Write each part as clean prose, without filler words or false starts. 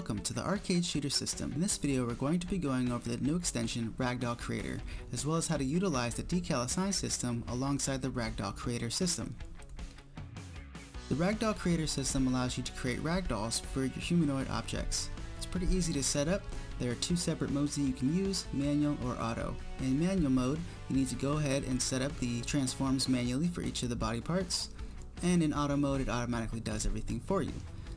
Welcome to the arcade shooter system. In this video we're going to be going over the new extension Ragdoll Creator, as well as how to utilize the decal assign system alongside the Ragdoll Creator system. The Ragdoll Creator system allows you to create ragdolls for your humanoid objects. It's pretty easy to set up. There are two separate modes that you can use, manual or auto. In manual mode, you need to go ahead and set up the transforms manually for each of the body parts, and in auto mode it automatically does everything for you.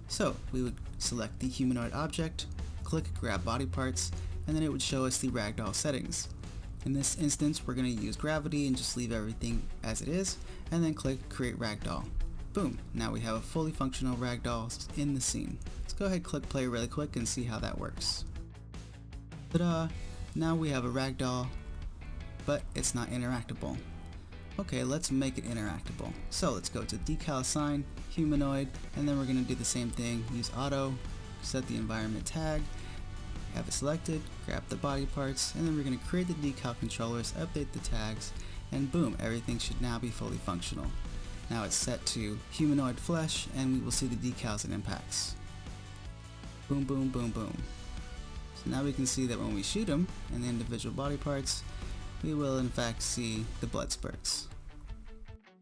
So we would select the humanoid object, click grab body parts, and then it would show us the ragdoll settings. In this instance we're going to use gravity and just leave everything as it is, and then click create ragdoll. Boom, now we have a fully functional ragdoll in the scene. Let's go ahead and click play really quick and see how that works. Ta-da! Now we have a ragdoll, but it's not interactable. Okay, let's make it interactable. So let's go to decal assign, humanoid, and then we're going to do the same thing. Use auto, set the environment tag, have it selected, grab the body parts, and then we're going to create the decal controllers, update the tags, and boom, everything should now be fully functional. Now it's set to humanoid flesh, and we will see the decals and impacts. Boom, boom, boom, boom. So now we can see that when we shoot them in the individual body parts, we will in fact see the blood spurts.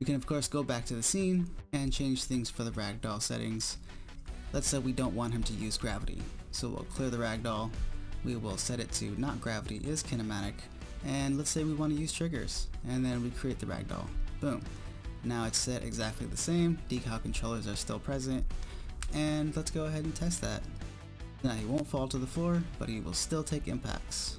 We can of course go back to the scene and change things for the ragdoll settings. Let's say we don't want him to use gravity, so we'll clear the ragdoll. We will set it to not gravity is kinematic, and let's say we want to use triggers, and then we create the ragdoll. Boom. Now it's set exactly the same, decal controllers are still present, and let's go ahead and test that. Now he won't fall to the floor, but he will still take impacts.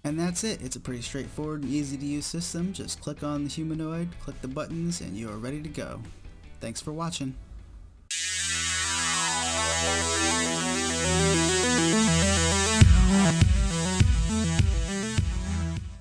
And that's it. It's a pretty straightforward and easy to use system. Just click on the humanoid, click the buttons, and you are ready to go. Thanks for watching.